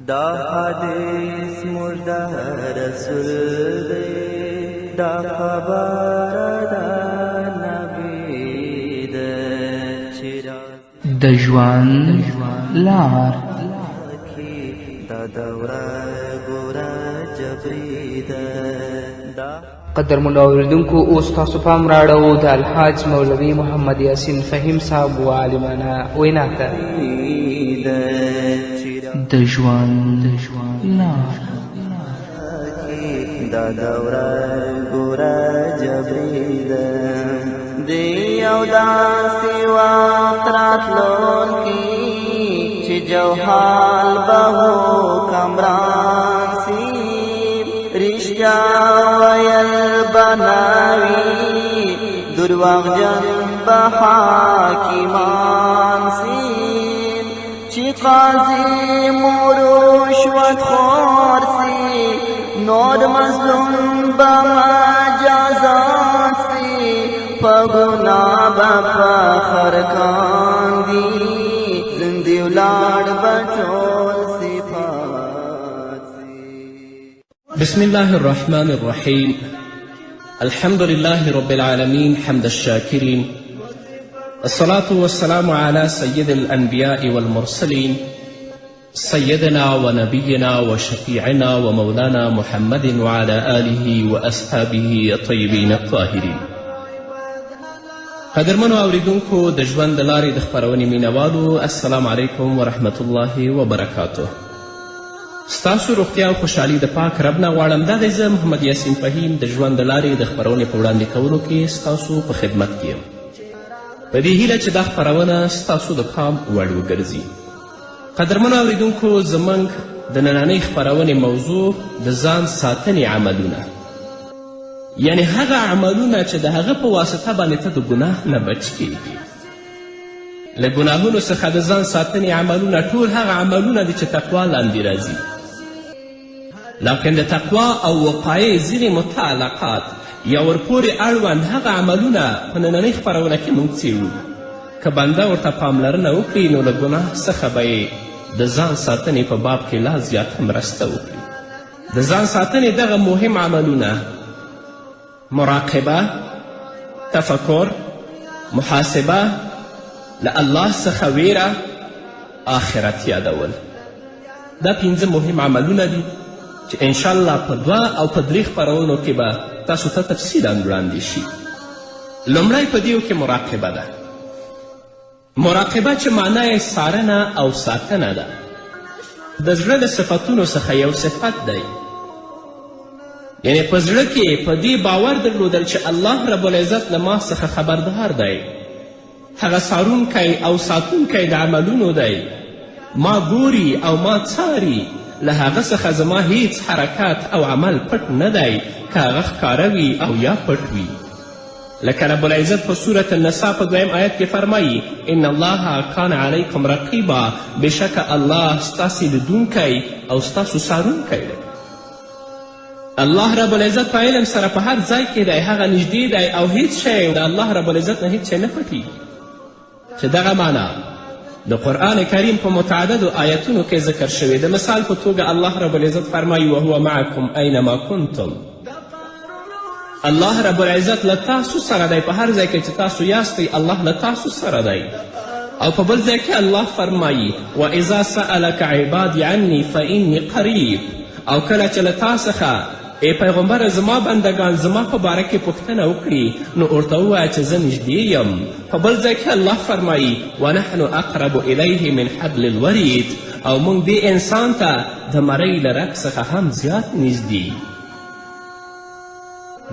دا حدیث مرده رسول دی، دا خبر دا نبی دی، د ژوند لار دا دوره ګوره جبري ده. قدرمنو اوریدونکو، اوس تاسو پام راړو د الحاج مولوي محمد یاسین فهیم صاحب و عالمانه وینا ته. د ژوند لار دا دوره ګوره جبري ده، د یو داسې وخت راتلونکي چې جوحال به حکمران سي، رښتیا ویل به نوي، درواغجن به حاکمان سي، چې قاضي مو رشوت خور سي، نور مظلوم به مجازات سي، په ګناه به فخر کاندي، زندې ولاړ به ټول صفات سي. بسم الله الرحمن الرحيم. الحمد لله رب العالمين حمد الشاكرين، الصلاة والسلام على سيد الأنبياء والمرسلين، سيدنا ونبينا وشفيعنا ومولانا محمد وعلى آله وأصحابه الطيبين الطاهرين. قدرمنو اوریدونکو د ژوند د لارې د خپرونې مینوالو، السلام علیکم ورحمة الله وبرکاته. ستاسو روغتیا او خوشحالي د پاک رب نه غواړم. دغې زه محمد یاسین فهیم د ژوند د لارې د خپرونې په وړاندې کولو کې ستاسو په خدمت کې یم، په دې هیله چې دا خپرونه ستاسو د پام وړ وګرځي. قدرمنو اوریدونکو، زموږ د نننۍ خپرونې موضوع د ځان ساتنې عملونه، یعنی هغه عملونه چې د هغه په واسطه باندې ته د ګناه نه بچ کیږي. له ګناهونو څخه د ځان ساتنې عملونه ټول هغه عملونه دي چې تقوا لاندې راځي، لکن د تقوا او وقایې ځینې متعلقات یا ورپورې اړوند هغه عملونه په نننۍ خپرونه کې موږ څیړو. که بنده ورته پاملرنه وکړي نو له ګناه څخه به یې د ځان ساتنې په باب کې لا زیاته مرسته وکړي. د ځان ساتنې دغه مهم عملونه: مراقبه، تفکر، محاسبه، له الله څخه ویره، آخرت یادول. دا 5 مهم عملونه دي چې انشاءالله په 2 او په 3 خپرونو کې به تاسو ته تفصیلا وړاندې شي. لومړی په دیو کې مراقبه ده. مراقبه چې معنا یې څارنه او ساتنه ده. د زړه د صفتونو څخه یو صفت دی، یعنی په زړه کې په دې باور درلودل چې الله رب العزت له ما څخه خبردار دی، هغه څارونکی او ساتونکی د عملونو دی، ما ګوري او ما څاري، له هغه څخه زما هیڅ حرکت او عمل پټ نه دی، که هغه ښکاره وي او یا پټ وي. لکه رب العزت په صورت النساء په 2 آیت کې فرمایي: ان الله کان علیکم رقیبا، بشکه الله ستاسې لیدونکی او ستاسو څارونکی دی. الله رب العزت په علم سره په هر ځای کې دی، هغه نږدې دی او هیڅ شی د الله رب العزت نه هیڅ شی نه پټیږي. چې دغه معنا د قرآن کریم په متعددو آیتونو کې ذکر شوی. د مثال په توګه الله رب العزت فرمایي: وهو معکم اینما کنتم. الله رب العزت له تاسو سره دی، په هر ځای کې چې تاسو یاستئ الله له تاسو سره دی. او په بل ځای کې الله فرمایي: واذا سألک عبادی عنی فانی قریب. او کله چې له تا څخه ای پیغمبره زما بندگان زما په باره کې پوښتنه وکړي نو ورته ووایه چې زه نږدې یم. په بل ځای کې الله فرمایي: ونحن اقرب الیه من حبل الورید. او موږ دې انسان ته د مرۍ له رګ څخه هم زیات نږدې.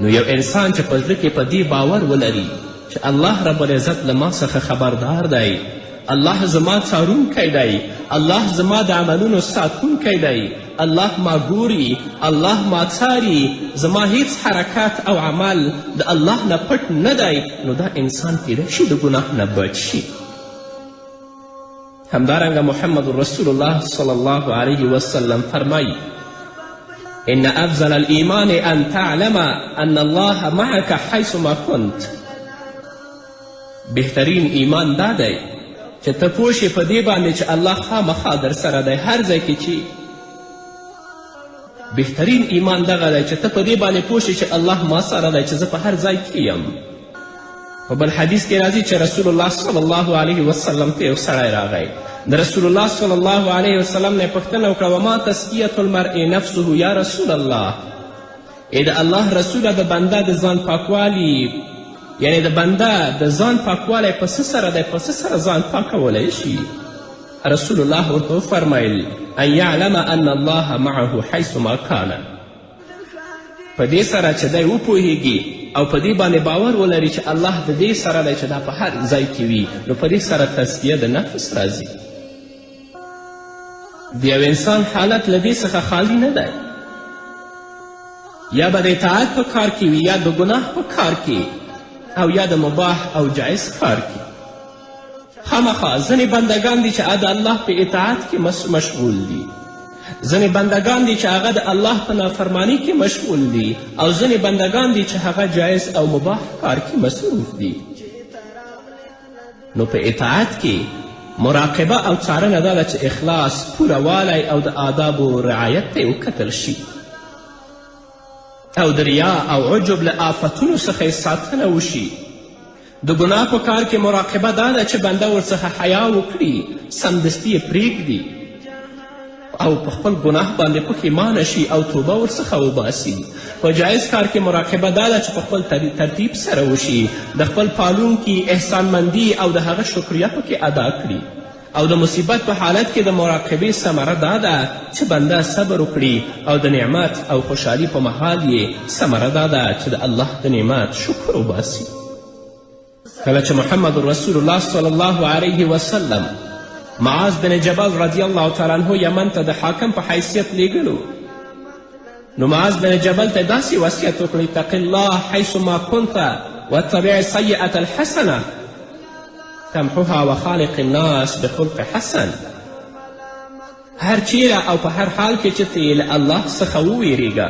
نو یو انسان چې په زړه کې په دې باور ولري چې الله رب العزت له ما څخه خبردار دی، الله زما څارونکی دی، الله زما د عملونو ساتونکی دی، الله ما ګوري، الله ما څاري، زما هیڅ حرکت او عمل د الله نه پټ نه دی، نو دا انسان کیدای شي د ګناه نه بچ شي. همدارنګه محمد رسول الله صلی الله علیه وسلم فرمایي: ان افضل الایمان ان تعلم ان الله معك حیثما کنت. بهترین ایمان دا دی چې ته پوه شې په دې باندې چې الله خامخا در سره دی، هر ځای کې چې بهترین ایمان دغه دی چې ته په دې باندې پوه شې چې الله ما سره دی چې زه په هر ځای کې یم. په بل حدیث کې راځي چې رسول الله صلی الله علیه وسلم ته یو سړی راغی. د رسول الله صلی الله علیه وسلم نه یې پوښتنه وکړه وما تزکیة المرء نفسه یا رسول الله. ای د الله رسوله د بنده د ځان پاکوالي یعنی د بنده د ځان پاکوالی په څه سره دی په څه سره ځان پاکولی شي؟ رسول الله ورته وفرمیل ان یعلم ان الله معه حیث ما کان. په دې سره چې دی وپوهیږي او په دې باندې باور ولري چې الله د دې سره دی چې دا په هر ځای کې وي، نو په دې سره تزکیه د نفس راځي. د یو انسان حالت له دې څخه خالی نه دی، یا به د اطاعت په کار کې وي یا د ګناه په کار کې او یا د مباح او جایز کار کې. خامخا ځینې بندگان دي چې د الله په اطاعت کې مشغول دي، ځینې بندگان دي چې هغه د الله په نافرمانی کې مشغول دي، او ځینې بندگان دي چې هغه جایز او مباح کار کې مصروف دي. نو په اطاعت کې مراقبه او څارنه دا ده چې اخلاص، پوره او د آدابو رعایت ته وکتل شي، او د ریا او عجب له آفتونو څخه ساتنه وشي. د ګناه په کار کې مراقبه دا ده چې بنده ورڅخه حیا وکړي، سمدستي یې پرېږدي او په خپل ګناه باندې پښیمانه شي او توبه ورڅخه وباسي. په جایز کار کې مراقبه دا ده چې په خپل ترتیب سره وشي، د خپل پالونکي احسانمندي او د هغه شکریه پکې ادا کړي. او د مصیبت په حالت کې د مراقبې ثمره دا ده چې بنده صبر وکړي او د نعمت او خوشحالي په مهال یې ثمره دا ده چې د الله د نعمت شکر وباسي. کله چې محمد رسول الله صلی الله علیه وسلم معاذ بن جبل رضی الله تعالی عنه یمن ته د حاکم په حیثیت لیږلو، نو معاذ بن جبل ته داسې وصیت وکړی اتق الله حیث ما کنت واتبع السیئة الحسنه تمحوها وخالق الناس بخلق حسن. هر چیره او په هر حال کې چې ته له الله څخه وویریږه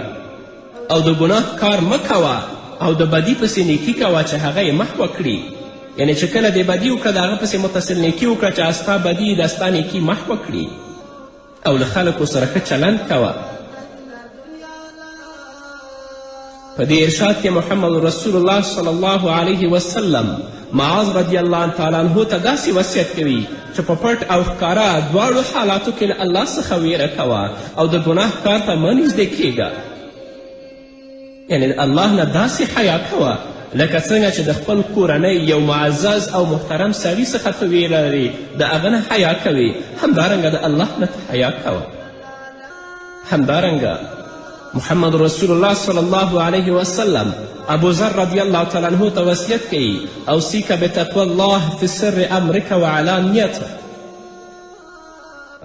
او د ګناه کار مه کوه او د بدي پسې نیکي کوه چې هغه یې محوه کړي. یعنی چې کله دې بدي وکړه د هغه پسې متصل نیکي وکړه چې ستا بدي د ستا نیکي محوه کړي، او له خلکو سره ښه چلند کوه. په دې ارشاد کې محمد رسول الله صلی الله علیه وسلم معاذ رضی الله تعالی عنه ته داسې وصیت کوي چې په پټ او ښکاره دواړو حالاتو کې له الله څخه ویره کوه او د ګناه کار ته مه نږدې کیږه. یعنی د الله نه داسې حیا کوه لکه څنګه چې د خپل کورنۍ یو معزز او محترم سړي څخه ته ویره لري، د هغه نه حیا کوې، همدارنګه د الله نه ته حیا کوه. همدارنګه محمد رسول الله صلی الله علیه وسلم ابو ذر رضی الله تعالی عنه ته وصیت کوي اوصیک بتقوی الله فی سر امرک وعلانیته.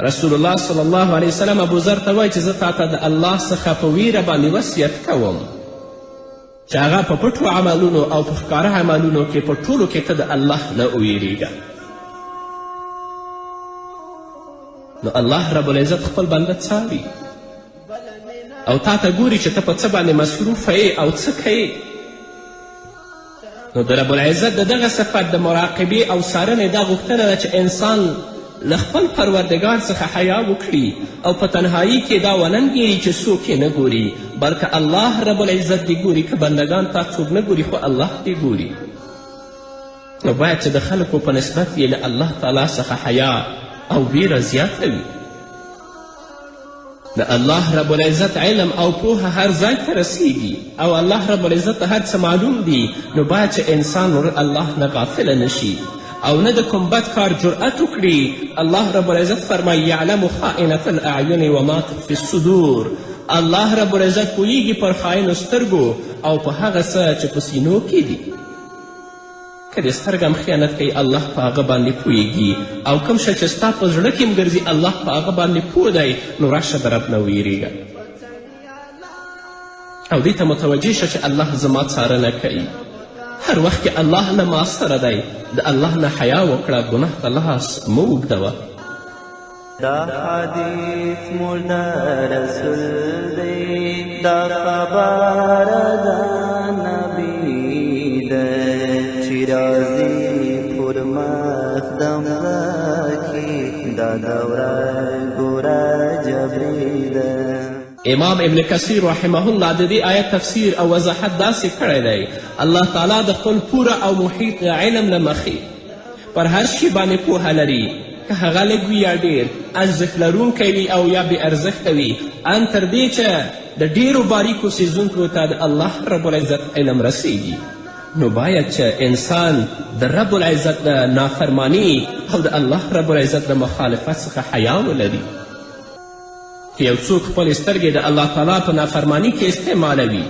رسول الله صلی الله علیه وسلم ابو ذر ته وایي چې زه تا ته د الله څخه په ویره باندې وصیت کوم چې هغه په پټو عملونو او په ښکاره عملونو کې په ټولو کې ته د الله نه وویریږه. نو الله رب العزت خپل بنده څاري او تا ته ګوري چې ته په څه باندې مصروفه یې او څه کوې. نو د رب العزت د دغه صفت د مراقبې او څارنې دا غوښتنه ده چې انسان له خپل پروردګار څخه حیا وکړي او په تنهایی کې دا وننګېري چې څوک یې نه ګوري، بلکې الله رب العزت دې ګوري. که بندگان تا څوک نه ګوري خو الله دې ګوري. نو باید چې د خلکو په نسبت یې له الله تعالی څخه حیا او ویره زیاته وي. د الله رب العزت علم او پوهه هر ځای ته رسیږي او الله رب العزت ته هر څه معلوم دي. نو باید چې انسان الله نه غافله نشي او نه د کوم بد کار جرأت وکړي. الله رب العزت فرمایي یعلم خائنة الاعین وما تخفي الصدور. الله رب العزت پوهیږي پر خاینو سترګو او په هغه څه چې په سینو کې دي. که د سترګه هم خیانت کوي الله په هغه باندې پوهیږي، او کوم شی چې ستا په زړه کې هم ګرځي الله په هغه باندې پوه دی. نو راشه د رب نه ویریږه او دې ته متوجه شه چې الله زما څارنه کوي. هر وخت کې الله له ما سره دی. د الله نه حیا وکړه، ګناه ته لاس مه اوږدوه. دا حدیث موږ د رسول دی، دا خبره د نبی ده چې راځي پر مخدم کې دا دوره ګوره جبري ده. امام ابن کثیر رحمه الله د دې آیت تفسیر او وضاحت داسې کړی دی الله تعالی د خپل پوره او محیط علم له مخې پر هر شي باندې پوهه لري که هغه لږ وي یا ډېر ارزښت لرونکی وي او یا بې ارزښته وي ان تر دې چې د ډېرو باریکو څیزونکو ته د الله رب العزت علم رسیږي نو باید چې انسان د رب العزت د نافرمانی او د الله رب العزت د مخالفت څخه حیا ولري که یو څوک خپلې سترګې د الله تعالی په نافرمانی کې استعمالوي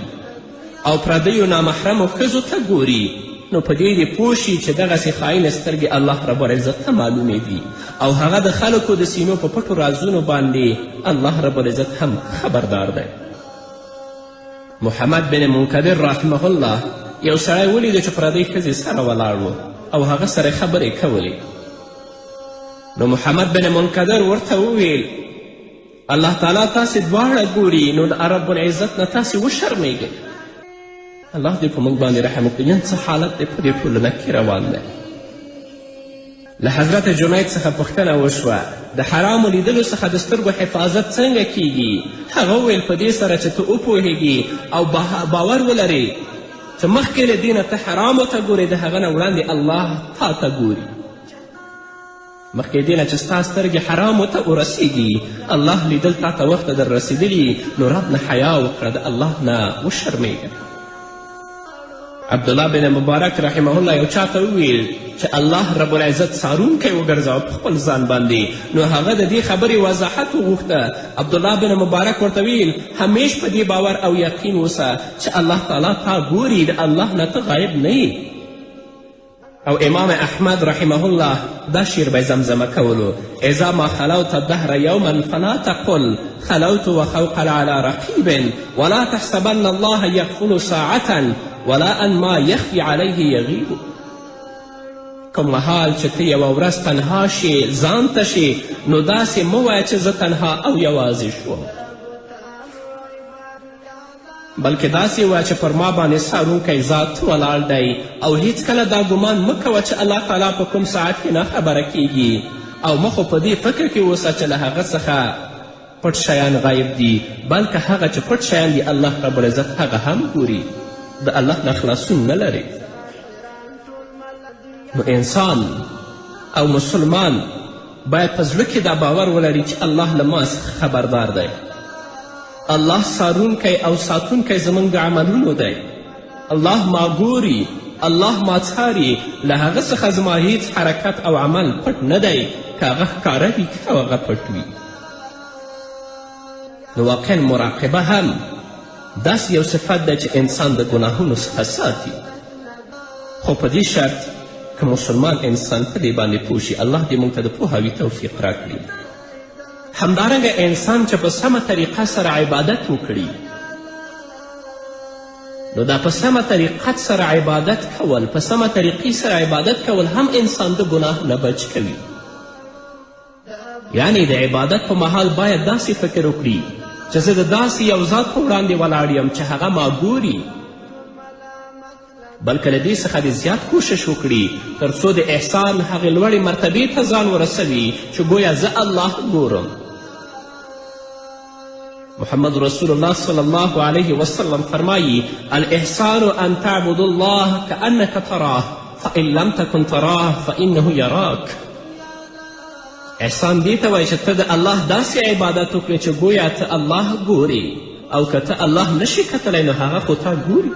او پردیو نامحرمو ښځو ته ګوري نو په دې دې پوه شي چې دغسې خاینې سترګې الله رب العزت ته معلومې دي او هغه د خلکو د سینو په پټو رازونو باندې الله رب العزت هم خبردار دی محمد بن منکدر رحمه الله یو سړی ولیده چې پردۍ ښځې سره ولاړ و او هغه سره خبرې کولې نو محمد بن منکدر ورته وویل الله تعالی تاسې دواړه ګوري نو د رب العزت نه تاسې وشرمېږئ الله دې په موږ باندې رحم وکړي نن څه حالت دی په دې ټولنه کې روان دی له حضرت جنید څخه پوښتنه وشوه د حرامو لیدلو څخه د سترګو حفاظت څنګه کیږي هغه وویل په دې سره چې ته وپوهیږي او باور ولرې چې مخکې له دې نه ته حرامو ته ګورې د هغه نه وړاندې الله تا ته ګوري مخکې دې نه چې ستا سترګې حرامو ته ورسیږي الله لیدل تا ته وخته در رسېدلي نو رب نه حیا وکړه د الله نه وشرمېږه عبدالله بن مبارک رحمه الله یو چا ته وویل چې الله رب العزت څارونکی وګرځوه په خپل ځان باندې نو هغه د دې خبرې وضاحت وغوښته عبدالله بن مبارک ورته ویل همیش په دې باور او یقین اوسه چې الله تعالی تا ګوري د الله نه ته غایب نه یې او امام احمد رحمه الله دا شعر به زمزمه کولو اذا ما خلوت الدهر یوما فلا تقل خلوت وخوق على رقیب ولا تحسبن الله یغفل ساعة ولا ان ما یخفي علیه یغیب کوم مهال چې ته یوه ورځ تنها شې ځان ته شې نو داسې مه وایه چې زه تنها او یوازې شوم بلکې داسې وایه چې پر ما باندې څارونکی ذات ولاړ دی او هیڅکله دا ګمان مه کوه چې الله تعالی په کوم ساعت کې نه خبره کیږي او مه خو په دې فکر کې اوسه چې له هغه څخه پټ شیان غایب دي بلکې هغه چې پټ شیان دي الله رب العزت هغه هم ګوري د الله نه خلاصون نه لري نو انسان او مسلمان باید په زړه کې دا باور ولري چې الله له ما څخه خبردار دی الله څارونکی او ساتونکی زموږ د عملونو دی الله ما ګوري الله ما څاري له هغه څخه زما هیڅ حرکت او عمل پټ نه دی که هغه ښکاره وي که هغه پټ وي نو واقعا مراقبه هم داسې یو صفت دی چې انسان د ګناهونو څخه ساتي خو په دې شرط که مسلمان انسان په دې باندې پوه شي الله دې موږ ته د پوهاوي توفیق راکړي همدارنګه انسان چې په سمه طریقه سره عبادت وکړي نو دا په سمه طریقت سره عبادت کول په سمه طریقې سره عبادت کول هم انسان د ګناه نه بچ کوي یعنی د عبادت په مهال باید داسې فکر وکړي چې زه د داسې یو ذات په وړاندې ولاړ یم چې هغه ما ګوري بلکې له دې څخه دې زیات کوشش وکړي تر څو د احسان هغې لوړې مرتبې ته ځان ورسوي چې گویا زه الله ګورم محمد رسول الله صلی الله علیه وسلم فرمایی الاحسان ان تعبد الله کانک تراه فان لم تکن تراه فانه یراک احسان دې ته وایي چې ته د الله داسې عبادت وکړې چې گویا ته الله ګوري او که ته الله نشي کتلی نو هغه خو تا ګوري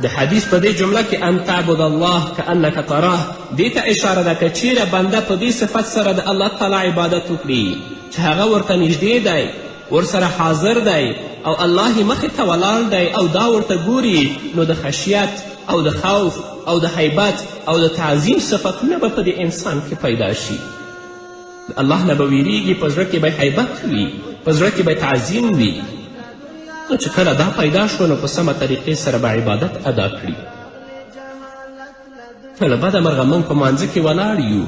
د حدیث په دې جمله کې ان تعبد الله کانک تراه دې ته اشاره ده که چیرې بنده په دې صفت سره د الله تعالی عبادت وکړي چې هغه ورته نږدې دی ورسره حاضر دی او الله یې مخې ته ولاړ دی او دا ورته ګوري نو د خشیت او د خوف او د حیبت او د تعظیم صفتونه به په دې انسان کې پیدا شي الله نه به ویریږي په زړه کې به حیبت وي په زړه کې به تعظیم وي نو چې کله دا پیدا شو نو په سمه طریقې سره به عبادت ادا کړي نو له بده مرغه موږ په مانځه کې ولاړ یو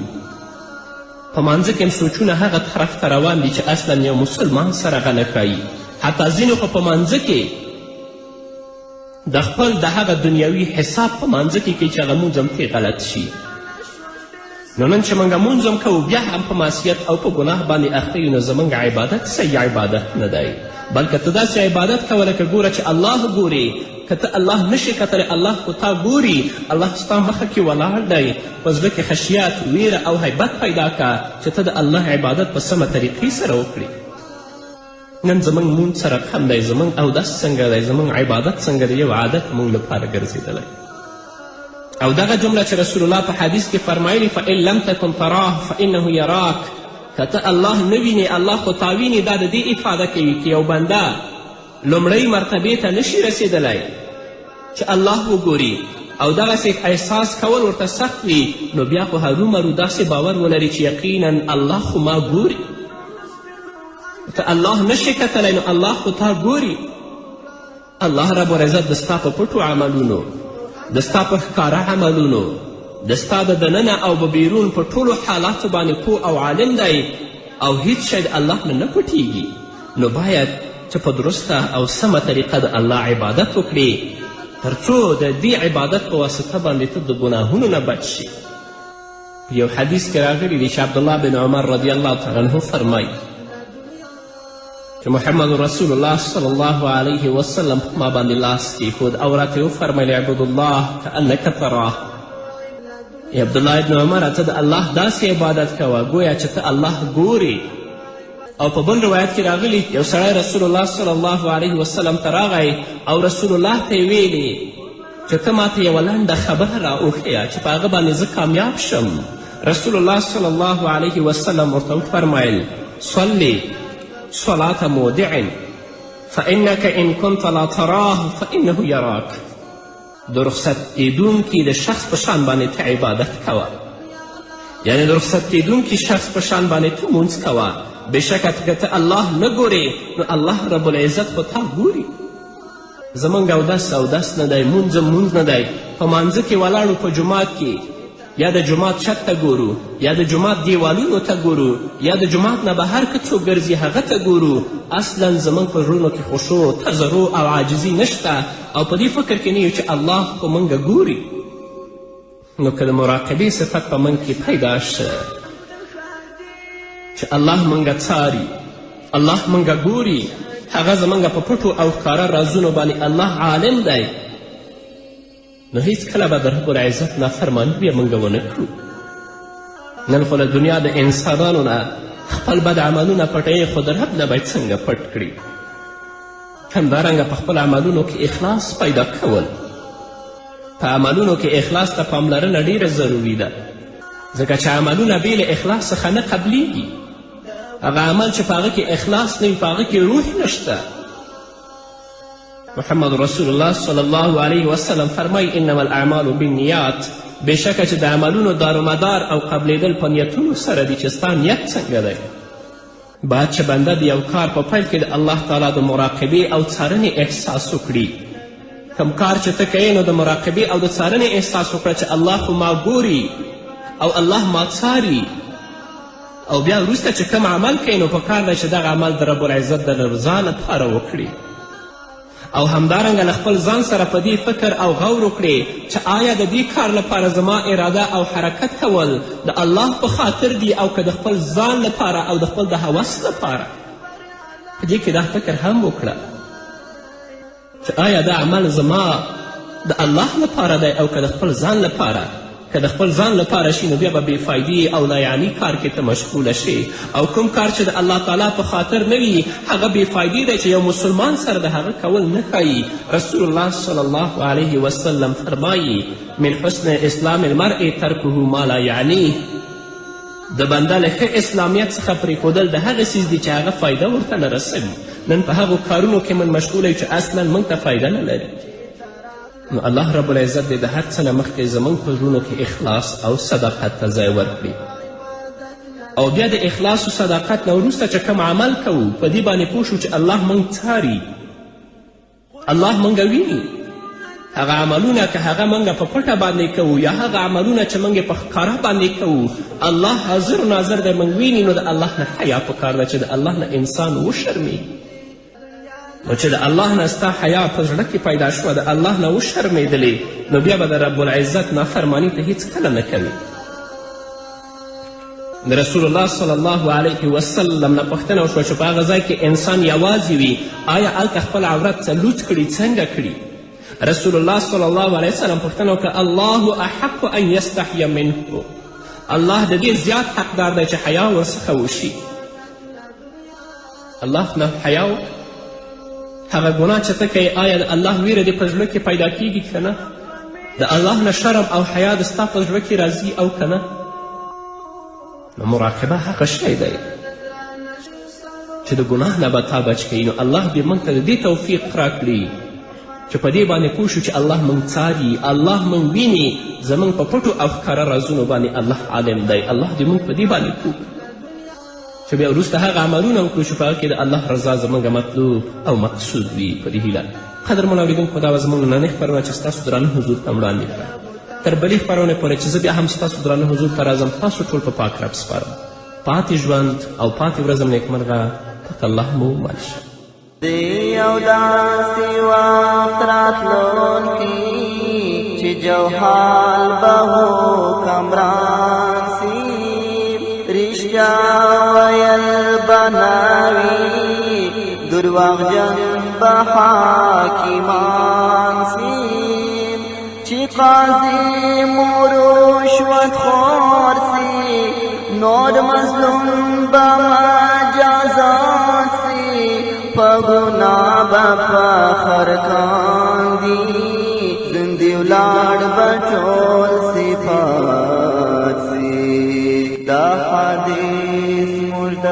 په مانځه کې هم سوچونه هغه طرف ته روان دي چې اصلا یو مسلمان سره هغه نه ښایي حتی ځینې خو په مانځه کې د خپل د هغه دنیوي حساب په مانځه کې کوي چې هغه مونځ هم ترې غلط شي نو نن چې موږ مونځ هم کوو بیا هم په معصیت او په ګناه باندې اخته یو، نو زموږ عبادت صحیح عبادت نه دی، بلکې ته داسې عبادت کوه لکه ګوره چې الله ګوري. که ته الله نشي کتلی، الله خو تا ګوري، الله ستا مخه کې ولاړ دی. په زړه کې خشیت، ویره او حیبت پیدا که چې ته د الله عبادت په سمه طریقې سره وکړي. نن زموږ مونځ سره کم دی، زموږ اودس څنګه دی، زموږ عبادت څنګه دی، یو عادت موږ لپاره ګرځېدلی. او دغه جمله چې رسول الله په حدیث کې فرمایلی فإن لم تکن تراه فإنه یراک، که ته الله نه وینې الله خو تا ویني، دا د دې افاده کوي که یو بنده لومړۍ مرتبې ته نشي رسېدلی چې الله وګوري او دغسې احساس کول ورته سخت وي، نو بیا خو هرومرو داسې باور ولري چې یقینا الله خو ما ګوري. ته الله نشي کتلی نو الله خو تا ګوري. الله رب العزت د ستا په پټو عملونو، د ستا په ښکاره عملونو، د ستا د دننه او په بیرون په ټولو حالاتو باندې پوه او عالم دی او هیڅ شی د الله نه پټیږي. نو باید چې په درسته او سمه طریقه د الله عبادت وکړي تر څو د دې عبادت په واسطه باندې ته د ګناهونو نه بچ شي. په یو حدیث کې راغلی دی چې عبدالله بن عمر رضی الله تعالی عنه فرمایي چې محمد رسول الله صلی الله علیه وسلم په ما باندې لاس کیښود او راته وفرمیل اعبد الله کانک تراه. ای عبدالله ابن عمره ته د الله داسې عبادت کوه گویا چې ته الله ګوري. او په بل روایت کې راغلی یو سړی رسول الله صلی الله علیه وسلم ته راغی او رسول الله ته یې ویلې چې ته ماته یوه لنډه خبره راوښیه چې په هغه باندې زه کامیاب شم. رسول الله صلی الله علیه وسلم ورته وفرمیل صلی صلاة مودع فإنك إن كنت لا تراه فإنه یراک. د رخصت کیدونکي د شخص په شان باندې ته عبادت کوه، یعنی د رخصت کیدونکي شخص په شان باندې ته مونځ کوه. بېشکه که ته الله نه ګورې نو الله رب العزت خو تا ګوري. زموږ اودس نه دی، مونځ مونځ نه دی. په مانځه کې ولاړو په جومات کې یا د جومات چت ته ګورو یا د جومات دیوالونو ته ګورو یا د جومات نه بهر که څوک ګرځي هغه ته ګورو، اصلا زموږ په زړونو کې خشوع، تضرع او عاجزي نشته او په دې فکر کې نه یو چې الله خو موږ ګوري. نو که د مراقبې صفت په موږ کې پیدا شه چې الله موږ څاري، الله موږ ګوري، هغه زموږ په پټو او ښکاره رازونو باندې الله عالم دی، نو هیڅکله به د رب العزت نافرماني بیا موږ ونه کړو. نن خو له دنیا د انسانانو نه خپل بد عملونه پټوي، خو د رب نه باید څنګه پټ کړي. همدارنګه په خپل عملونو کې اخلاص پیدا کول. په عملونو کې اخلاص ته پاملرنه ډیره ضروري ده، ځکه چې عملونه بې له اخلاص څخه نه قبلیږي. هغه عمل چې په هغه کې اخلاص نه وي په هغه کې روح نشته. محمد رسول الله صلی الله علیه وسلم فرمایي انما الاعمال بالنیات، بېشکه چې د عملونو دارومدار او قبلیدل په نیتونو سره دي چې ستا نیت څنګه دی. باید چې بنده د یو کار په پیل کې د الله تعالی د مراقبې او څارنې احساس وکړي. کوم کار چې ته کوې نو د مراقبې او د څارنې احساس وکړه چې الله خو ما ګوري او الله ما څاري. او بیا وروسته چې کوم عمل کوي نو په کار دی چې دغه عمل د رب العزت د رضا لپاره وکړي. او همدارنګه له خپل ځان سره په دې فکر او غور وکړي چې آیا د دې کار لپاره زما اراده او حرکت کول د الله په خاطر دي او که د خپل ځان لپاره او د خپل د هوس لپاره. په دې کې دا فکر هم وکړه چې آیا دا عمل زما د الله لپاره دی او که د خپل ځان لپاره. که د خپل ځان لپاره شي نو بیا به بېفایدې او نایعنی کار کې ته مشغوله شي، او کوم کار چې د الله تعالی په خاطر نه وي هغه بېفایدې دی چې یو مسلمان سره د هغه کول نه ښایي. رسول الله صلی الله علیه وسلم فرمایي من حسن اسلام المرء ترکه ما لا یعنیه. د بنده له ښه اسلامیت څخه پرېښودل د هغه څیز دی چې هغه فایده ورته نه رسوي. نن په هغو کارونو کې من مشغوله یو چې اصلا موږ ته فایده نه لري. نو الله رب العزت دی د هر څه نه مخکې زموږ په زړونو کې اخلاص او صداقت ته ځای ورکړي. او بیا د اخلاص او صداقت نه وروسته چې کوم عمل کوو په دې باندې پوه شو چې الله موږ څاري، الله موږ ویني. هغه عملونه که هغه موږ په پټه باندې کوو یا هغه عملونه چې موږ په ښکاره باندې کوو الله حاضر و ناظر دی، موږ ویني. نو د الله نه حیا پکار ده چې د الله نه انسان وشرمېږي. نو چې د الله نه ستا حیا په زړه کې پیدا شوه، د الله نه وشرمېدلې، نو بیا به د رب العزت نافرماني ته هیڅکله نه کوي. د رسول الله صلی الله علیه وسلم نه پوښتنه وشوه چې په هغه ځای کې انسان یوازې وي آیا هلته خپل عورت لوڅ کړي څنګه کړي؟ رسول الله صلی الله علیه وسلم پوښتنه وکړه الله احق ان یستحیه منه، الله د دې زیات حقدار دی چې حیا ورڅخه وشي. الله نه حیا هغه ګناه چې ته کوې آیا د الله ویره دې په زړه کې پیدا کیږي که نه؟ د الله نه شرم او حیا د ستا په زړه کې راځي او که نه؟ نو مراقبه هغه شی دی چې د ګناه نه به تا بچ کوي. نو الله دې موږ ته د دې توفیق راکړي چې په دې باندې پوه شو چې الله موږ څاري، الله موږ ویني، زموږ په پټو او ښکاره رازونو باندې الله عالم دی. الله دې موږ په دې باندې پوه چې بیا وروسته هغه عملونه وکړو چې په هغه کې د الله رضا زموږ مطلوب او مقصود وي. په دې هیله قدرمنو اورېدونکو دا به زموږ نننۍ خپرونه چې ستاسو درانه حضور ته وړاندې کړه. تر بلې خپرونې پورې چې زه بیا هم ستاسو درانه حضور ته راځم، تاسو ټول په پاک رب سپارم. پاتې ژوند او پاتې ورځم نیکمرغه پاک الله مو مل شه. دی یو داسې وخت راتلونکی چې جوحال به حکمران سي، رښتیا ویل به نه وي، درواغجن به حاکمان سي، چې قاضي مو رشوت خور سي، نور مظلوم به مجازات سي، په ګناه به فخر کاندي، زندې ولاړ به ټول صفات سي. دا حدیث موږ د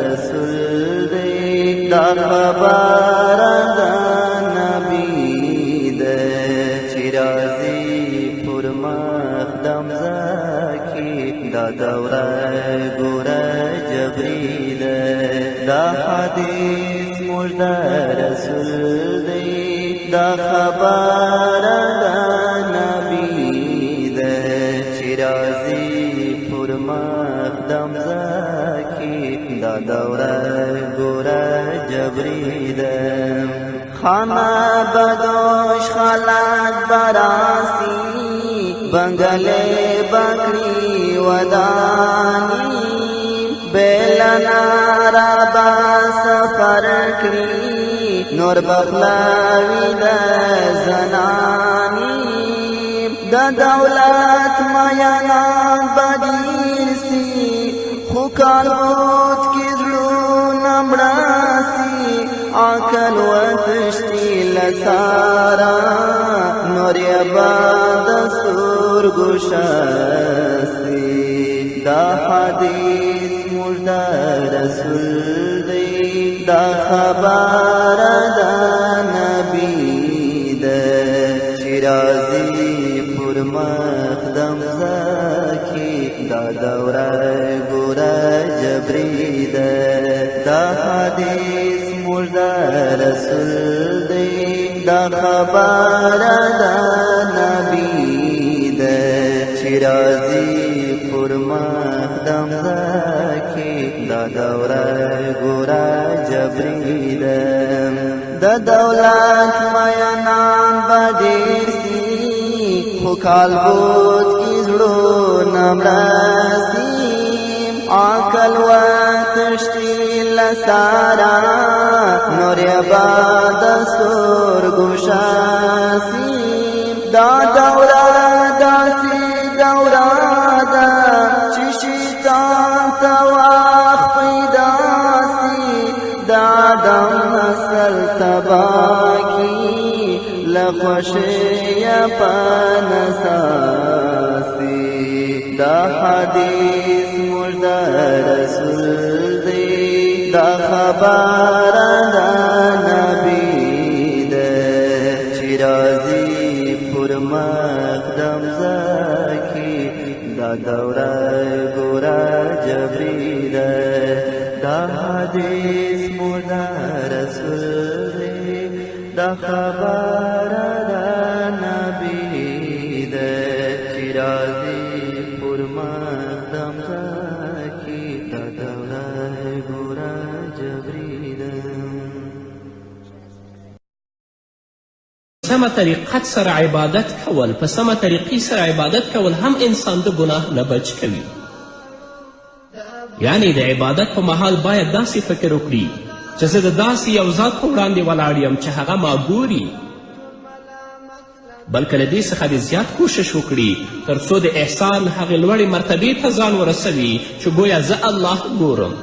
رسول دی، دا خبره د نبي ده چې راځي پر مخ د مځکې، دا دوره ګوره جبري ده. دا حدیث موږ د رسول دی، دا خبره د نبي ده چې راځي پر مخ د مځکې، دا دوره ګوره جبري ده. خانه بدوش خلک براسي، بنګلې بکړي وداني، بیلنا را با سفر کړي، نور بخلاوي د زناني، د دولت میانان بدیر سي، خو کالبوت کې زړونه مړه سي، عقل وتشتي لسارا، نور یې به د سترګو شاسي. دا حدیث موږ د رسول دی، دا خبره د نبي ده چې راځي پر مخ د مځکې، دا دوره ګوره جبري ده. دا حدیث موږ د رسول دی، دا خبره د نبي ده چې راځي پر مخ د مځکې، دا دوره ګوره جبري ده. د دولت میانان به ډېر سي، خو کالبوت کې زړونه مړه سي، عقل وتشتي لسارا، نور یې به د سترګو شاسي. دا دوره داسې دوره ده چې شیطان ته وخت پیدا سي، د آدم نسل تباه کي، له خوښیه په نڅا سي. دا حدیث موږ د رسول دی، دا خبره د نبي ده چې راځي پر مخ د مځکې، دا دوره ګوره جبري ده. دا حدیث موږ د رسول دی، دا خبره د نبي ده چې راځي پر مخ د مځکې، دا دوره ګوره جبري ده. سمه طریقت سره عبادت کول، په سمه طریقې سره عبادت کول هم انسان د ګناه نه بچ کوي. یعنې د عبادت په مهال باید داسې فکر وکړي چې زه د داسې یو ذات په وړاندې ولاړ یم چې هغه ما ګوري، بلکې له دې څخه دې زیات کوشش وکړي تر څو د احسان هغې لوړې مرتبې ته ځان ورسوي چې گویا زه الله ګورم.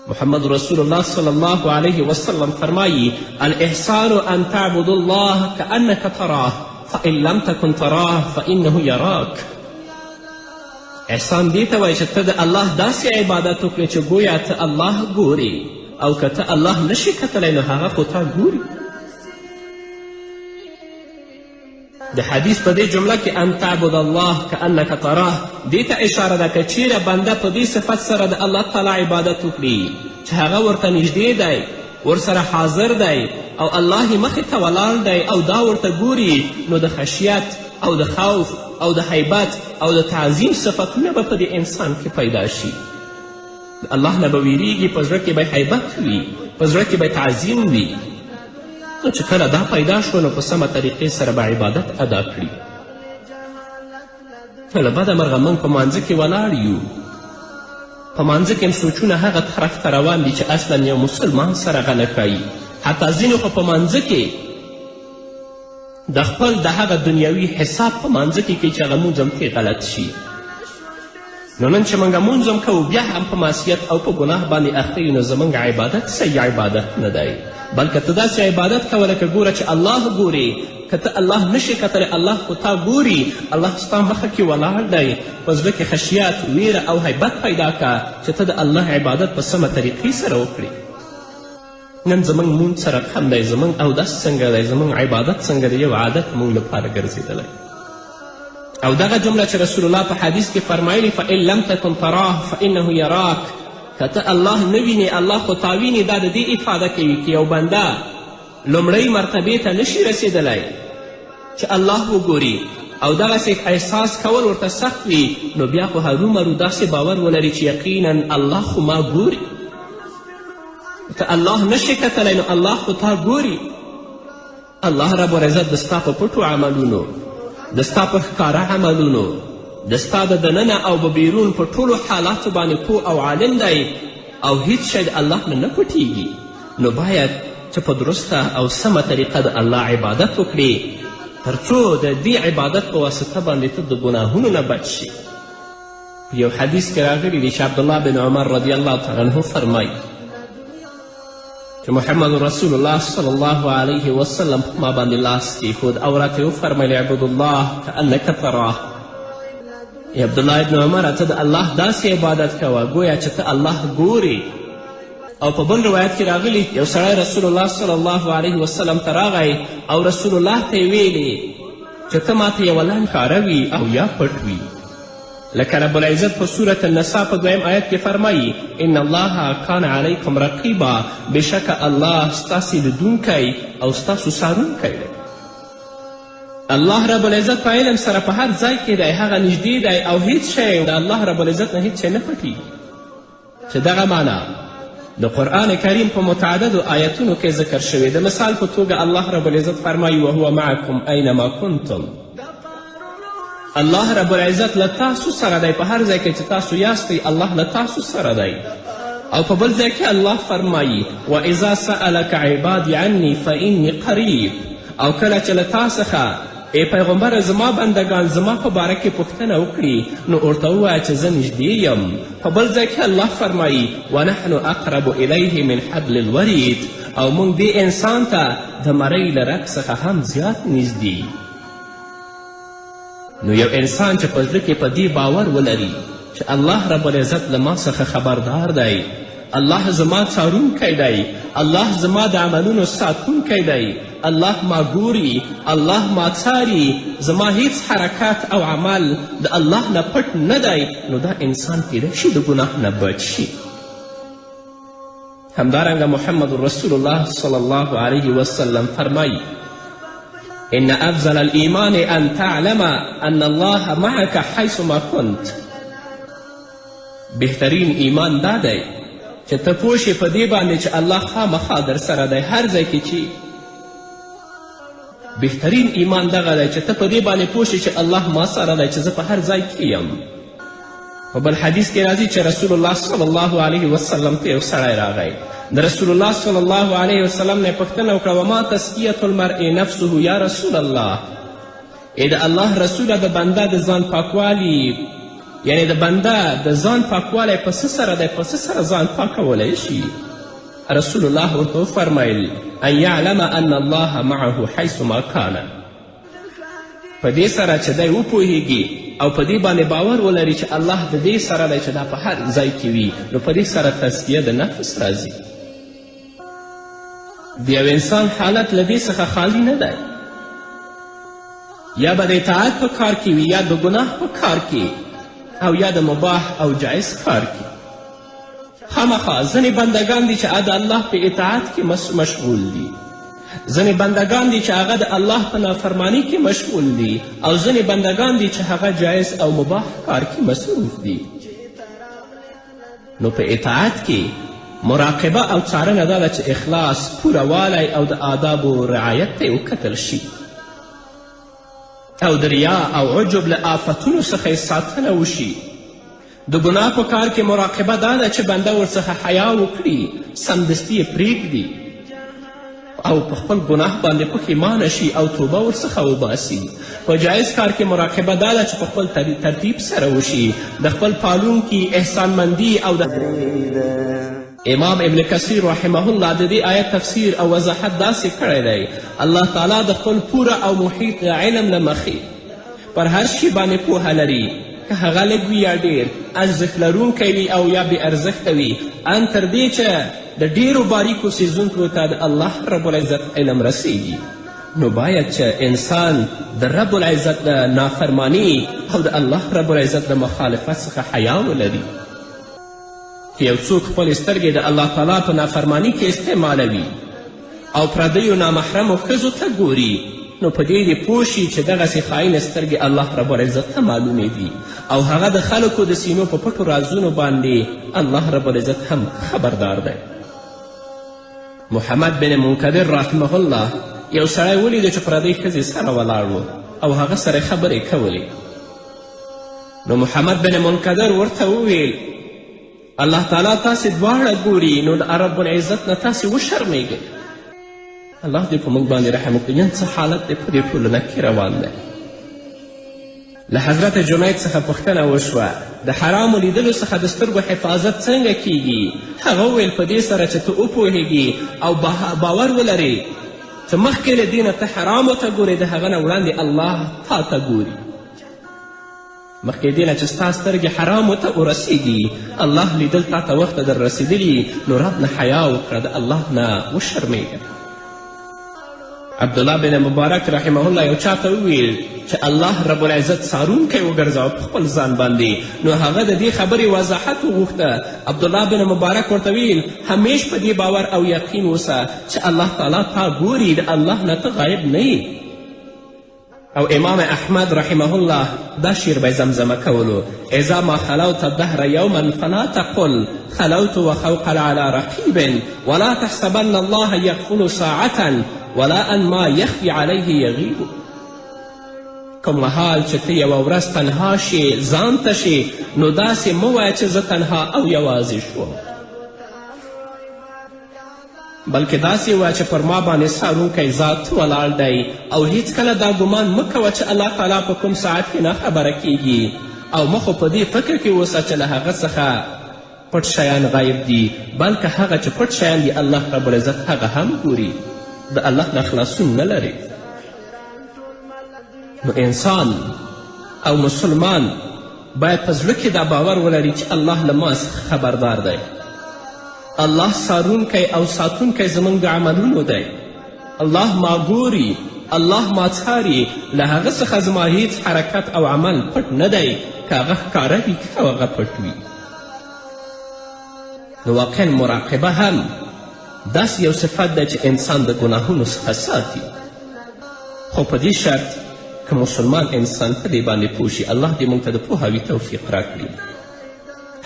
محمد رسول الله صلی الله علیه وسلم فرمایی الاحسان ان تعبد الله کأنک تراه فإن لم تکن تراه فإنه یراک. احسان دې ته وایي چې ته د الله داسې عبادت وکړې چې گویا ته الله ګورې، او که ته الله نشي کتلی نو هغه خو تا ګوري. د حدیث په دې جمله کې ان تعبد الله کأنک تراه دې ته اشاره ده که چیرې بنده په دې صفت سره د الله تعالی عبادت وکړي چې هغه ورته نږدې دی، ورسره حاضر دی او الله یې مخې ته ولاړ دی او دا ورته ګوري، نو د خشیت او د خوف او د حیبت او د تعظیم صفتونه به په دې انسان کې پیدا شي. د الله نه به ویریږي، په زړه کې به حیبت وي، په زړه کې به تعظیم وي. نو چې کله دا پیدا شو نو په سمه طریقې سره به عبادت ادا کړي. له بده مرغه موږ په مانځه کې ولاړ یو، په مانځه کې سوچونه هغه طرف ته روان دي چې اصلا یو مسلمان سره غله ښایي. حتی ځینو خو په مانځه کې د خپل د هغه دنیوي حساب په مانځه کې کوي چې هغه مونځ هم ترې غلط شي. نو نن چې موږ مونځ هم کوو بیا هم په معصیت او په ګناه باندې اخته یو، نو زموږ عبادت صحیح عبادت نه دی، بلکې ته داسې عبادت کوه لکه ګوره چې الله ګوري. که ته الله نشي کتلی الله خو تا ګوري، الله ستا مخه کې ولاړ دی. په زړه کې خشیت، ویره او حیبت پیدا که چې ته د الله عبادت په سمه طریقې سره وکړي. نن زموږ مونځ سره کم دی، زموږ اودس څنګه دی، زموږ عبادت څنګه دی، یو عادت موږ لپاره ګرځېدلی. او دغه جمله چې رسول الله په حدیث کې فرمایلي فإن لم تکن تراه فإنه یراک، که ته الله نه وینې الله خو تا ویني، دا د دې افاده کوي که یو بنده لومړۍ مرتبې ته نشي رسېدلی چې الله وګوري او دغسې احساس کول ورته سخت وي، نو بیا خو هرومرو داسې باور ولري چې یقینا الله خو ما ګوري. که الله نشي کتلی نو الله خو تا ګوري. الله رب العزت د ستا په پټو عملونو، د ستا په ښکاره عملونو، د ستا د دننه او به بیرون په ټولو حالاتو باندې پوه او عالم دی او هیڅ شی د الله نه پټیږي. نو باید چې په درسته او سمه طریقه د الله عبادت وکړي تر څو د دې عبادت په واسطه باندې ته د ګناهونو نه بچ شي. یو حدیث کې راغلی دی چې عبدالله بن عمر رضی الله تعالی عنه فرمایي چې محمد رسول الله صلی الله علیه وسلم په ما باندې لاس کیښود او راته وفرمیل اعبد الله کأنک تراه. عبدالله ابن عمر ته د الله داسې عبادت کوه گویا چې ته الله ګورې. او په بل روایت کې راغلی یو سړی رسول الله صلی الله علیه وسلم ته راغی او رسول الله ته یې ویلې چې ته ماته یوه لنډ ښکاره وي او یا پټ وي. لکه رب العزت په صورت النساء په 2 آیت کې فرمایي ان الله کان علیکم رقیبا، بشکه الله ستاسې لیدونکی او ستاسو څارونکی دی. الله رب العزت په علم سره په هر ځای کې دی، هغه نږدې دی او هیڅ شی د الله رب العزت نه هیڅ شی نه پټیږي. چې دغه معنا د قرآن کریم په متعددو آیتونو کې ذکر شوی. د مثال په توګه الله رب العزت فرمایي وهو معکم اینما کنتم. الله رب العزت له تاسو سره دی، په هر ځای کې چې تاسو یاستئ الله له تاسو سره دی. او په بل ځای کې الله فرمایي واذا سألک عبادي عني فإني قریب. او کله چې له تا څخه ای پیغمبره زما بندگان زما په باره کې پوښتنه وکړي نو ورته ووایه چې زه نږدې یم. په بل ځای کې الله فرمایي ونحن اقرب الیه من حبل الورید. او موږ دې انسان ته د مرۍ له رګ څخه هم زیات نږدې. نو یو انسان چې په زړه کې په دې باور ولري چې الله رب العزت له ما څخه خبردار دی، الله زما څارونکی دی، الله زما د عملونو ساتونکی دی، الله ما ګوري، الله ما څاري، زما هیڅ حرکات او عمل د الله نه پټ نه دی، نو دا انسان کیدای شي د ګناه نه بچ شي. همدارنګه محمد رسول الله صلی الله علیه وسلم فرمایي ان افضل الایمان ان تعلم ان الله معك حیثما كنت. بهترین ایمان دا دی چې ته پوه شې په دې باندې چې الله خامخا در سره دی هر ځای کې چې. بهترین ایمان دغه دی چې ته په دې باندې پوه شې چې الله ما سره دی، چې زه په هر ځای کې یم. په بل حدیث کې راځي چې رسول الله صلی الله علیه وسلم ته یو سړی راغی. د رسول الله صلی الله علیه وسلم نه یې پوښتنه وکړه وما تسکیة المرء نفسه یا رسول الله، ای د الله رسوله د بنده د ځان پاکوالي، یعنی د بنده د ځان پاکوالی په څه سره دی، په څه سره ځان پاکولی شي؟ رسول الله ورته وفرمیل ان یعلم ان الله معه حیثما کان، په دې سره چې دی وپوهیږي او په دې باندې باور ولري چې الله د دې سره دی چې دا په هر ځای کې وي، نو په دې سره تزکیه د نفس راځي. د یو انسان حالت له دې څخه خالی نه دی، یا به د اطاعت په کار کې وي، یا د ګناه په کار کې، او یا د مباح او جایز کار کې. خامخا ځینې بندگان دي چې د الله په اطاعت کې مشغول دي، ځینې بندگان دي چې هغه د الله په نافرمانی کې مشغول دي، او ځینې بندگان دي چې هغه جایز او مباح کار کې مصروف دي. نو په اطاعت کې مراقبه او څارنه دا ده چې اخلاص، پوره او د آدابو رعایت ته وکتل شي، او د ریا او عجب له آفتونو څخه یې ساتنه وشي. د ګناه په کار کې مراقبه دا ده چې بنده ورڅخه حیا وکړي، سمدستي یې پرېږدي او په خپل ګناه باندې پښیمانه شي او توبه ورڅخه وباسي. په جایز کار کې مراقبه دا ده چې په خپل ترتیب سره وشي، د خپل پالونکي احسانمندي او د امام ابن کثیر رحمه الله د دې آیت تفسیر او وضاحت داسې کړی دی. الله تعالی د خپل پوره او محیط علم له مخې پر هر شي باندې پوهه لري، که هغه لږ وي یا ډېر، ارزښت لرونکی وي او یا بې ارزښته وي، ان تر دې چې د ډېرو باریکو څیزونکو ته د الله رب العزت علم رسیږي. نو باید چې انسان د رب العزت د نافرمانی او د الله رب العزت د مخالفت څخه حیا ولري. که یو څوک خپلې سترګې د الله تعالی په نافرمانی کې استعمالوي او پردیو نامحرمو ښځو ته ګوري، نو په دې دې پوه شي چې دغسې خاینه سترګې الله رب العزت ته معلومې دي، او هغه د خلکو د سینو په پټو رازونو باندې الله رب العزت هم خبردار دی. محمد بن منکدر رحمه الله یو سړی ولیده چې پردۍ ښځې سره ولاړ و او هغه سره خبرې کولې. نو محمد بن منکدر ورته وویل الله تعالی تاسې دواړه ګوري، نو د رب العزت نه تاسې وشرمېږئ. الله دې په موږ باندې رحم وکړي. نن څه حالت دی په دې ټولنه کې روان دی. له حضرت جنید څخه پوښتنه وشوه د حرامو لیدلو څخه د سترګو حفاظت څنګه کیږي؟ هغه وویل په دې سره چې ته وپوهیږي او باور ولرې چې مخکې له دې نه ته حرامو ته ګورې، د هغه نه وړاندې الله تا ته ګوري. مخکې دې نه چې ستا سترګې حرامو ته ورسیږي، الله لیدل تا ته وخته در رسېدلي، نو رب نه حیا وکړه، د الله نه وشرمېږه. عبدالله بن مبارک رحمه الله یو چاته وویل چې الله رب العزت څارونکی وګرځاوه په خپل ځان باندې، نو هغه د دې خبرې وضاحت وغوښته. عبدالله بن مبارک ورته ویل همیش په دې باور او یقین اوسه چې الله تعالی تا ګوري، د الله نه ته غایب نه یې. او امام احمد رحمه الله دا شعر به زمزمه کولو: اذا ما خلوت الدهر یوما فلا تقل خلوت وخوق على رقیب ولا تحسبن الله یغفل ساعة ولا ان ما یخفی علیه یغیب. کوم مهال چې ته یوه ورځ تنها شې، ځان ته شې، نو داسې مه وایه چې زه تنها او یوازې شوم، بلکې داسې وایه چې پر ما باندې څارونکی ذات ولاړ دی، او هیڅکله دا ګمان مه کوه چې الله تعالی په کوم ساعت کې نه خبره کیږي، او مه خو په دې فکر کې اوسه چې له هغه څخه پټ شیان غایب دي، بلکې هغه چې پټ شیان دي الله رب العزت هغه هم ګوري، د الله نه خلاصون نه لري. نو انسان او مسلمان باید په زړه کې دا باور ولري چې الله له ما څخه خبردار دی، الله څارونکی او ساتونکی زموږ د عملونو دی، الله ما ګوري، الله ما څاري، له هغه څخه زما هیڅ حرکت او عمل پټ نه دی، که هغه ښکاره وي که هغه پټ وي. نو واقعا مراقبه هم داسې یو صفت دی چې انسان د ګناهونو څخه ساتي، خو په دې شرط که مسلمان انسان په دې باندې پوه شي. الله دې موږ ته د پوهاوي توفیق راکړي.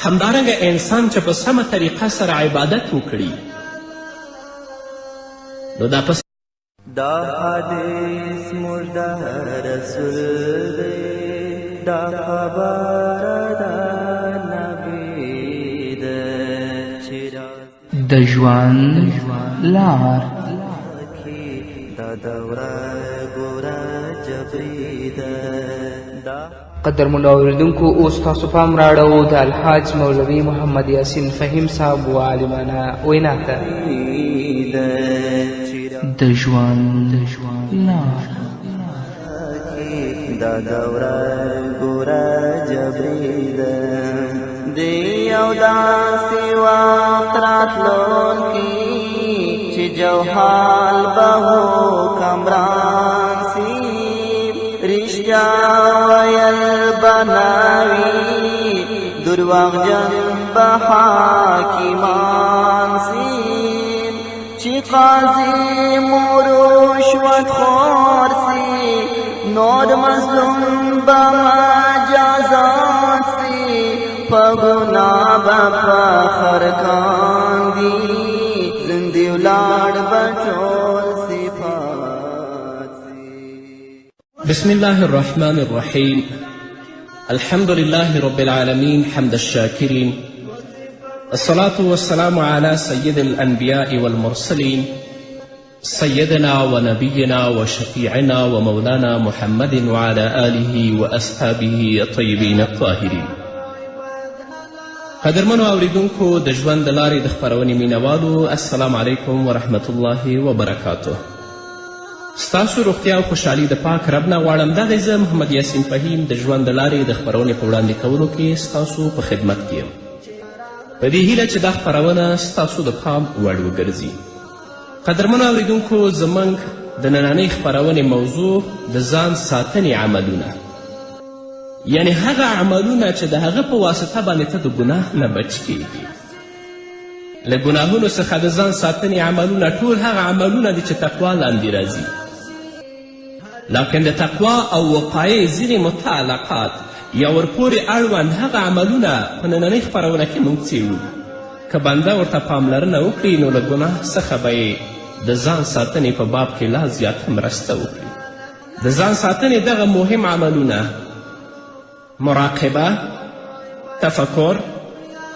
همدارنګه انسان چې په سمه طریقه سره عبادت وکړي، نو دا پس دا حدیث موږ د رسول دی، دا خبره ده د ژوند لار. دا دوره ګوره جبري ده. قدرمنو اورېدونکو اوس تاسو پام راړو د الحاج مولوي محمد یاسین فهیم صاحب و عالمانه وینا ته. د ژوند لار. دا دوره ګوره جبري ده. د یو داسې وخت راتلونکي چې جوحال به حکمران سي، رښتیا ویل به نه وي، درواغجن به حاکمان سي، چې قاضي مو رشوت خور سي، نور مظلوم به مجازات سي، په ګناه به فخر کاندي، زندې ولاړ به ټول صفات سي. بسم الله الرحمن الرحيم. الحمد لله رب العالمين حمد الشاكرين، الصلاة والسلام على سيد الأنبياء والمرسلين سيدنا ونبينا وشفيعنا ومولانا محمد وعلى آله وأصحابه الطيبين الطاهرين. قدرمنو اوریدونکو د ژوند د لارې د خپرونې مینوالو، السلام علیکم ورحمت الله وبرکاته. ستاسو روغتیا او خوشحالي د پاک رب نه غواړم. دغه زه محمد یاسین فهیم د ژوند د لارې د خپرونې په وړاندې کولو کې ستاسو په خدمت کې یم، په دې هیله چې دا خپرونه ستاسو د پام وړ وګرځي. قدرمنو اوریدونکو، زموږ د نننۍ خپرونې موضوع د ځان ساتنې عملونه، یعنی هغه عملونه چې د هغه په واسطه باندې ته د ګناه نه بچ کیږي. له ګناهونو څخه د ځان ساتنې عملونه ټول هغه عملونه دي چې تقوا لاندې راځي، لکن د تقوا او وقایې ځینې متعلقات یا ورپورې اړوند هغه عملونه په نننۍ خپرونه کې موږ څیړو. که بنده ورته پاملرنه وکړي نو له ګناه څخه به یې د ځان ساتنې په باب کې لا زیاته مرسته وکړي. د ځان ساتنې دغه مهم عملونه مراقبه، تفکر،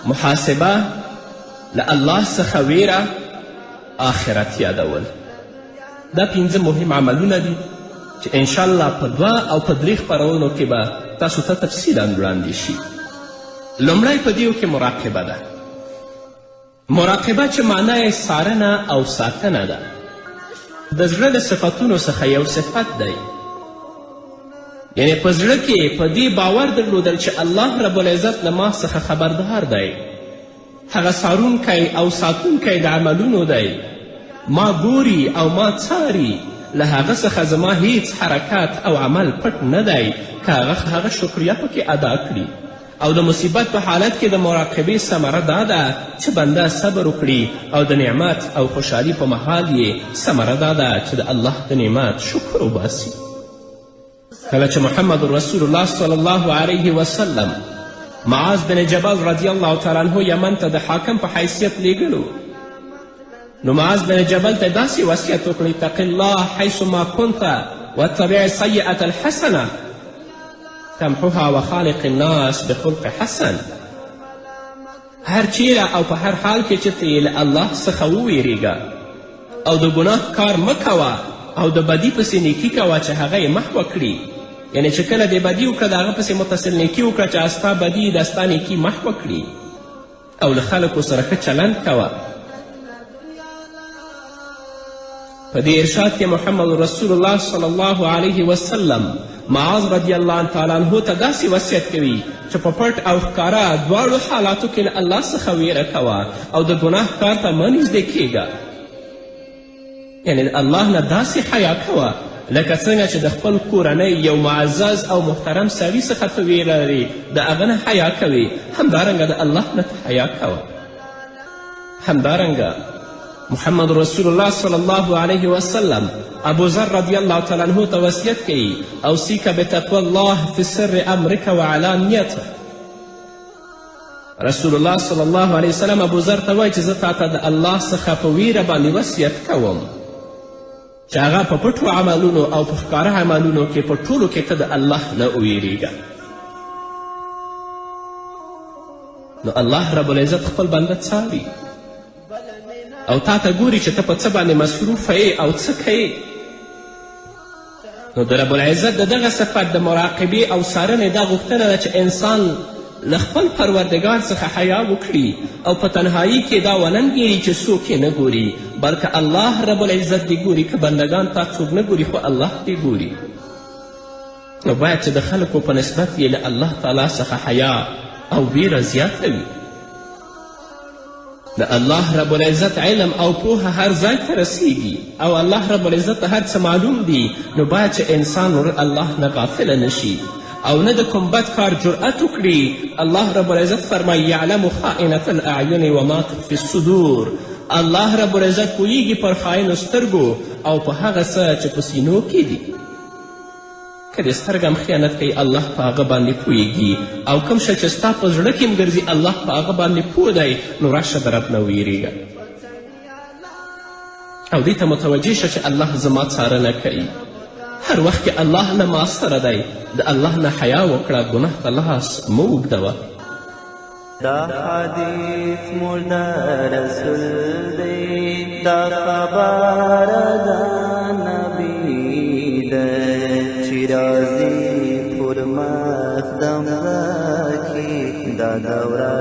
محاسبه، له الله څخه ویره، آخرت یادول. دا 5 مهم عملونه دي چې انشاءالله په 2 او په 3 خپرونو کې به تاسو ته تفصیلا وړاندې شي. لومړی په دیو کې مراقبه ده. مراقبه چې معنا یې څارنه او ساتنه ده. د زړه د صفتونو څخه یو صفت دی، یعنی په زړه کې په دې باور درلودل چې الله رب العزت له ما څخه خبردار دی، هغه څارونکی او ساتونکی د عملونو دی، ما ګوري او ما څاري، له هغه څخه زما هیڅ حرکت او عمل پټ نه دی که هغه شکریه پکې ادا کړي. او د مصیبت په حالت کې د مراقبې ثمره دا ده چې بنده صبر وکړي، او د نعمت او خوشحالي په مهال یې ثمره دا ده چې د الله د نعمت شکر وباسي. کله چې محمد رسول الله صلی الله علیه وسلم معاذ بن جبل رضی الله تعالی عنه یمن ته د حاکم په حیثیت لیږلو، نو معاذ بن جبل ته داسې وصیت وکړی: اتق الله حیث ما کنت واتبع السیئة الحسنه تمحوها وخالق الناس بخلق حسن. هر چیرې او په هر حال کې چې ته یې له الله څخه وویرېږه او د ګناه کار مه کوه او د بدي پسې نیکي کوه چې هغه یې محوه کړي. یعنی چې کله دې بدي وکړه د هغه پسې متصل نیکي وکړه چې ستا بدي د ستا نیکي محوه کړي، او له خلکو سره ښه چلند کوه. په دې ارشاد کې محمد رسول الله صلی الله علیه وسلم معاذ رضی الله تعالی عنه ته داسې وصیت کوي چې په پټ او ښکاره دواړو حالاتو کې له الله څخه ویره کوه او د ګناه کار ته مه نږدې کیږه. یعنی د الله نه داسې حیا کوه لکه څنګه چې د خپل کورنۍ یو معزز او محترم سړي څخه ته ویره لري، د هغه نه حیا کوي، همدارنګه د الله نه ته حیا کوه. همدارنګه محمد رسول الله صلی الله علیه وسلم ابو ذر رضی الله تعالی عنه ته وصیت کوي: اوصیک بتقوی الله فی سر امرک وعلانیته. رسول الله صلی الله علیه وسلم ابو ذر ته وایي چې زه تا ته د الله څخه په ویره باندې وصیت کوم چې هغه په پټو عملونو او په ښکاره عملونو کې په ټولو کې ته د الله نه ویریږه. نو الله رب العزت خپل بنده څاري، او تا ته ګوري چې ته په څه باندې مصروفه یې او څه کوې. نو د رب العزت د دغه صفت د مراقبې او څارنې دا غوښتنه ده چې انسان له خپل پروردګار څخه حیا وکړي او په تنهایی کې دا وننګېري چې څوک یې نه ګوري، بلکې الله رب العزت دې ګوري. که بندګان تا څوک نه ګوري خو الله دې ګوري. نو باید چې د خلکو په نسبت یې له الله تعالی څخه حیا او ویره زیاته وي. د الله رب العزت علم او پوهه هر ځای ته رسیږي او الله رب العزت ته هر څه معلوم دي. نو باید چې انسان الله نه غافله نشي او نه د کوم بد کار جرأت وکړي. الله رب العزت فرمایي یعلم خائنة الاعین وما تخفي الصدور. الله رب العزت پوهیږي پر خاینو سترګو او په هغه څه چې په سینو کې دي. که د سترګه هم خیانت کوي الله په هغه باندې پوهیږي او کوم شی چې ستا په زړه کې هم ګرځي الله په هغه باندې پوه دی. نو راشه د رب نه ویرېږه او دې ته متوجه شه چې الله زما څارنه کوي. هر وخت کې الله نه ما سره دی. د الله نه حیا وکړه، ګناه ته لاس مه اوږدوه. دا حدیث مرده رسول دی، دا خبره دا نبی دی چې راځي پر مخ د مځکې دا دوره